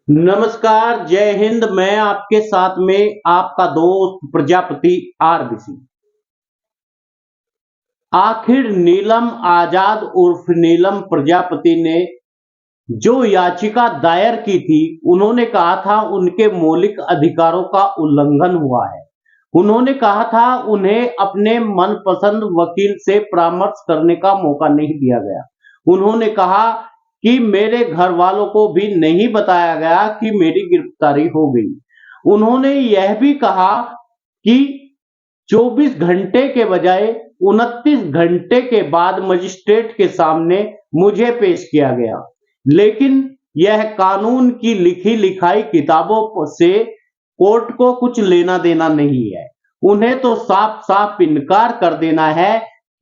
नमस्कार, जय हिंद। मैं आपके साथ में आपका दोस्त प्रजापति आरबीसी। आखिर नीलम आजाद उर्फ नीलम प्रजापति ने जो याचिका दायर की थी, उन्होंने कहा था उनके मौलिक अधिकारों का उल्लंघन हुआ है। उन्होंने कहा था उन्हें अपने मनपसंद वकील से परामर्श करने का मौका नहीं दिया गया। उन्होंने कहा कि मेरे घर वालों को भी नहीं बताया गया कि मेरी गिरफ्तारी हो गई। उन्होंने यह भी कहा कि 24 घंटे के बजाय 29 घंटे के बाद मजिस्ट्रेट के सामने मुझे पेश किया गया, लेकिन यह कानून की लिखी लिखाई किताबों से कोर्ट को कुछ लेना देना नहीं है। उन्हें तो साफ साफ इनकार कर देना है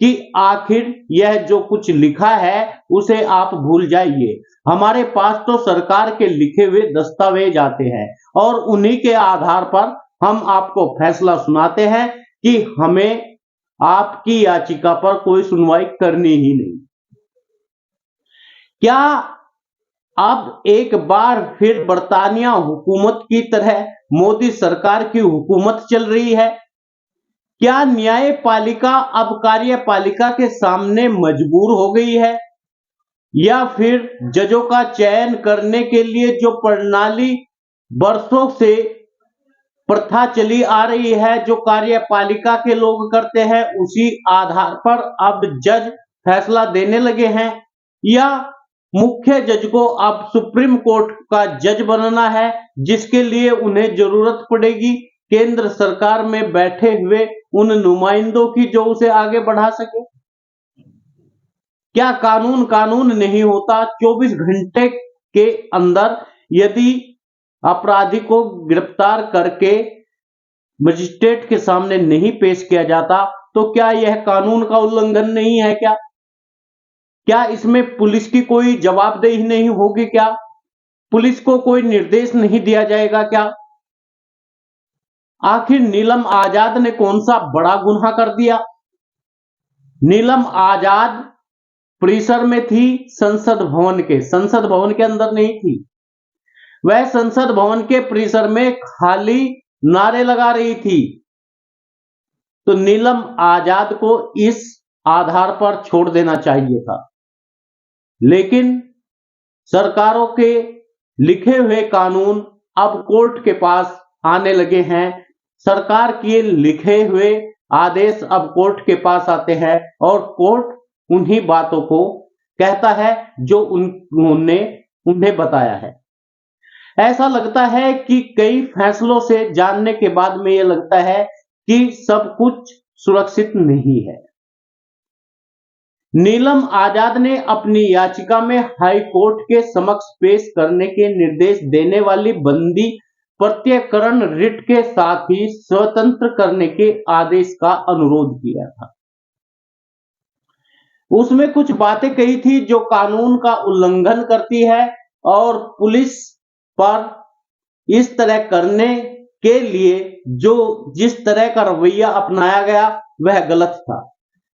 कि आखिर यह जो कुछ लिखा है उसे आप भूल जाइए। हमारे पास तो सरकार के लिखे हुए दस्तावेज आते हैं और उन्हीं के आधार पर हम आपको फैसला सुनाते हैं कि हमें आपकी याचिका पर कोई सुनवाई करनी ही नहीं। क्या अब एक बार फिर बरतानिया हुकूमत की तरह मोदी सरकार की हुकूमत चल रही है? क्या न्यायपालिका अब कार्यपालिका के सामने मजबूर हो गई है, या फिर जजों का चयन करने के लिए जो प्रणाली वर्षों से प्रथा चली आ रही है, जो कार्यपालिका के लोग करते हैं, उसी आधार पर अब जज फैसला देने लगे हैं? या मुख्य जज को अब सुप्रीम कोर्ट का जज बनना है, जिसके लिए उन्हें जरूरत पड़ेगी केंद्र सरकार में बैठे हुए उन नुमाइंदों की जो उसे आगे बढ़ा सके? क्या कानून कानून नहीं होता? 24 घंटे के अंदर यदि अपराधी को गिरफ्तार करके मजिस्ट्रेट के सामने नहीं पेश किया जाता, तो क्या यह कानून का उल्लंघन नहीं है? क्या इसमें पुलिस की कोई जवाबदेही नहीं होगी? क्या पुलिस को कोई निर्देश नहीं दिया जाएगा? क्या आखिर नीलम आजाद ने कौन सा बड़ा गुनाह कर दिया? नीलम आजाद परिसर में थी संसद भवन के अंदर नहीं थी। वह संसद भवन के परिसर में खाली नारे लगा रही थी। तो नीलम आजाद को इस आधार पर छोड़ देना चाहिए था, लेकिन सरकारों के लिखे हुए कानून अब कोर्ट के पास आने लगे हैं। सरकार के लिखे हुए आदेश अब कोर्ट के पास आते हैं और कोर्ट उन्हीं बातों को कहता है जो उन्होंने उन्हें बताया है। ऐसा लगता है कि कई फैसलों से जानने के बाद में यह लगता है कि सब कुछ सुरक्षित नहीं है। नीलम आजाद ने अपनी याचिका में हाई कोर्ट के समक्ष पेश करने के निर्देश देने वाली बंदी प्रत्यर्करण रिट के साथ ही स्वतंत्र करने के आदेश का अनुरोध किया था। उसमें कुछ बातें कही थी जो कानून का उल्लंघन करती है और पुलिस पर इस तरह करने के लिए जो जिस तरह का रवैया अपनाया गया वह गलत था।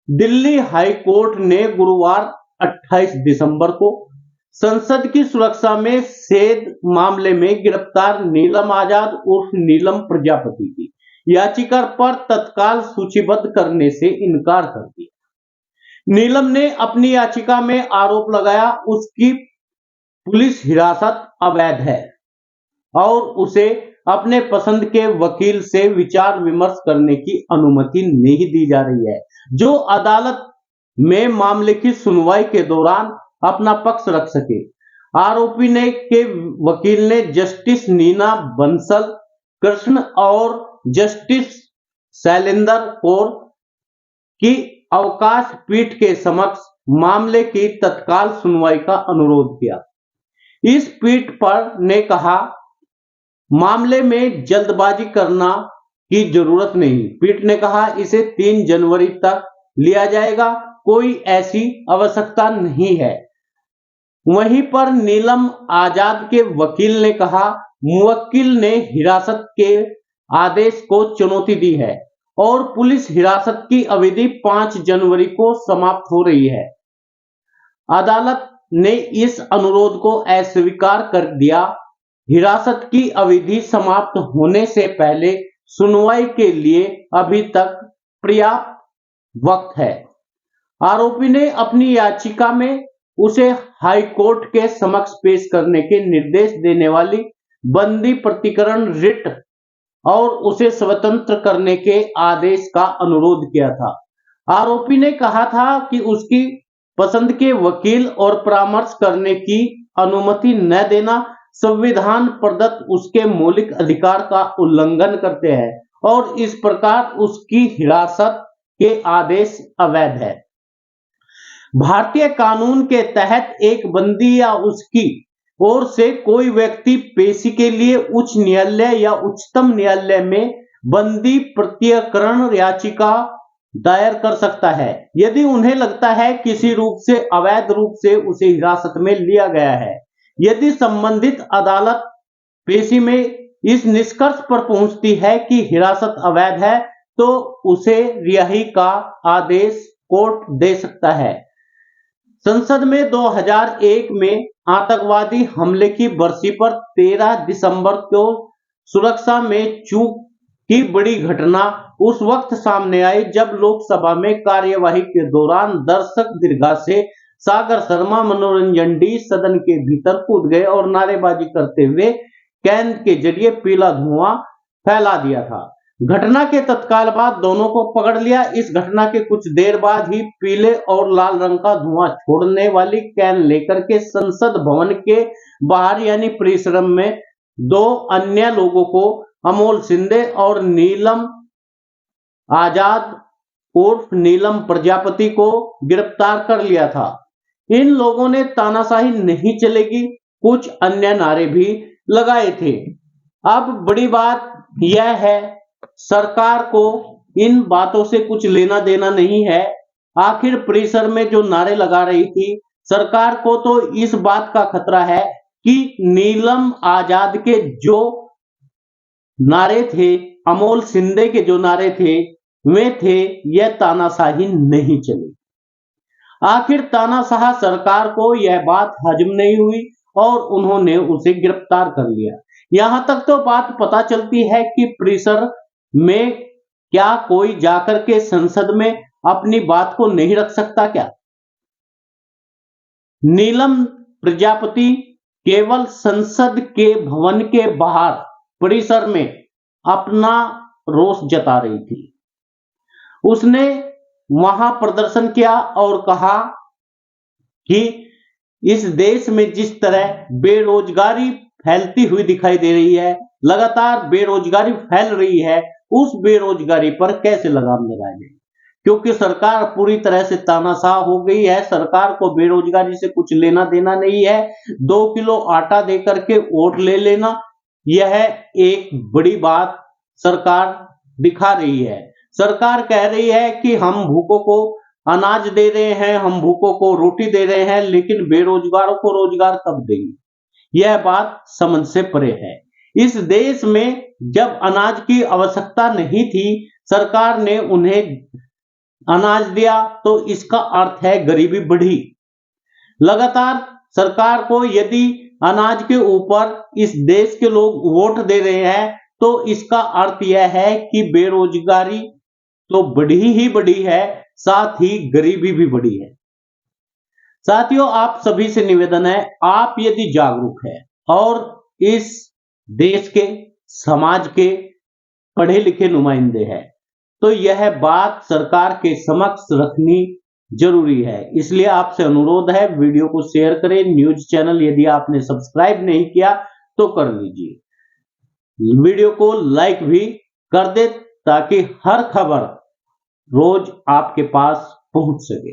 दिल्ली हाई कोर्ट ने गुरुवार 28 दिसंबर को संसद की सुरक्षा में सेध मामले में गिरफ्तार नीलम आजाद उर्फ नीलम प्रजापति की याचिका पर तत्काल सूचीबद्ध करने से इनकार कर दिया। नीलम ने अपनी याचिका में आरोप लगाया उसकी पुलिस हिरासत अवैध है और उसे अपने पसंद के वकील से विचार विमर्श करने की अनुमति नहीं दी जा रही है, जो अदालत में मामले की सुनवाई के दौरान अपना पक्ष रख सके। आरोपी ने के वकील ने जस्टिस नीना बंसल कृष्ण और जस्टिस शैलेंद्र कौर की अवकाश पीठ के समक्ष मामले की तत्काल सुनवाई का अनुरोध किया। इस पीठ पर ने कहा मामले में जल्दबाजी करना की जरूरत नहीं। पीठ ने कहा इसे 3 जनवरी तक लिया जाएगा, कोई ऐसी आवश्यकता नहीं है। वहीं पर नीलम आजाद के वकील ने कहा मुवक्किल ने हिरासत के आदेश को चुनौती दी है और पुलिस हिरासत की अवधि 5 जनवरी को समाप्त हो रही है। अदालत ने इस अनुरोध को अस्वीकार कर दिया। हिरासत की अवधि समाप्त होने से पहले सुनवाई के लिए अभी तक पर्याप्त वक्त है। आरोपी ने अपनी याचिका में उसे हाई कोर्ट के समक्ष पेश करने के निर्देश देने वाली बंदी प्रतिकरण रिट और उसे स्वतंत्र करने के आदेश का अनुरोध किया था। आरोपी ने कहा था कि उसकी पसंद के वकील और परामर्श करने की अनुमति न देना संविधान प्रदत्त उसके मौलिक अधिकार का उल्लंघन करते हैं और इस प्रकार उसकी हिरासत के आदेश अवैध है। भारतीय कानून के तहत एक बंदी या उसकी ओर से कोई व्यक्ति पेशी के लिए उच्च न्यायालय या उच्चतम न्यायालय में बंदी प्रत्यर्पण याचिका दायर कर सकता है यदि उन्हें लगता है किसी रूप से अवैध रूप से उसे हिरासत में लिया गया है। यदि संबंधित अदालत पेशी में इस निष्कर्ष पर पहुंचती है कि हिरासत अवैध है तो उसे रिहाई का आदेश कोर्ट दे सकता है। संसद में 2001 में आतंकवादी हमले की बरसी पर 13 दिसंबर को सुरक्षा में चूक की बड़ी घटना उस वक्त सामने आई जब लोकसभा में कार्यवाही के दौरान दर्शक दीर्घा से सागर शर्मा मनोरंजन डी सदन के भीतर कूद गए और नारेबाजी करते हुए कैन के जरिए पीला धुआं फैला दिया था। घटना के तत्काल बाद दोनों को पकड़ लिया। इस घटना के कुछ देर बाद ही पीले और लाल रंग का धुआं छोड़ने वाली कैन लेकर के संसद भवन के बाहर यानी परिसर में दो अन्य लोगों को अमोल शिंदे और नीलम आजाद उर्फ नीलम प्रजापति को गिरफ्तार कर लिया था। इन लोगों ने तानाशाही नहीं चलेगी कुछ अन्य नारे भी लगाए थे। अब बड़ी बात यह है सरकार को इन बातों से कुछ लेना देना नहीं है। आखिर परिसर में जो नारे लगा रही थी सरकार को तो इस बात का खतरा है कि नीलम आजाद के जो नारे थे अमोल शिंदे के जो नारे थे वे थे यह तानाशाही नहीं चली। आखिर तानाशाह सरकार को यह बात हजम नहीं हुई और उन्होंने उसे गिरफ्तार कर लिया। यहां तक तो बात पता चलती है कि परिसर में क्या कोई जाकर के संसद में अपनी बात को नहीं रख सकता क्या? नीलम प्रजापति केवल संसद के भवन के बाहर परिसर में अपना रोष जता रही थी। उसने वहां प्रदर्शन किया और कहा कि इस देश में जिस तरह बेरोजगारी फैलती हुई दिखाई दे रही है, लगातार बेरोजगारी फैल रही है, उस बेरोजगारी पर कैसे लगाम लगाए जाए, क्योंकि सरकार पूरी तरह से तानाशाह हो गई है। सरकार को बेरोजगारी से कुछ लेना देना नहीं है। 2 किलो आटा देकर के वोट ले लेना, यह एक बड़ी बात सरकार दिखा रही है। सरकार कह रही है कि हम भूखों को अनाज दे रहे हैं, हम भूखों को रोटी दे रहे हैं, लेकिन बेरोजगारों को रोजगार कब देंगे? यह बात समझ से परे है। इस देश में जब अनाज की आवश्यकता नहीं थी, सरकार ने उन्हें अनाज दिया, तो इसका अर्थ है गरीबी बढ़ी। लगातार सरकार को यदि अनाज के ऊपर इस देश के लोग वोट दे रहे हैं, तो इसका अर्थ यह है कि बेरोजगारी तो बढ़ी ही बढ़ी है, साथ ही गरीबी भी बढ़ी है। साथियों, आप सभी से निवेदन है, आप यदि जागरूक है और इस देश के समाज के पढ़े लिखे नुमाइंदे हैं, तो यह बात सरकार के समक्ष रखनी जरूरी है। इसलिए आपसे अनुरोध है, वीडियो को शेयर करें। न्यूज चैनल यदि आपने सब्सक्राइब नहीं किया तो कर लीजिए। वीडियो को लाइक भी कर दे ताकि हर खबर रोज आपके पास पहुंच सके।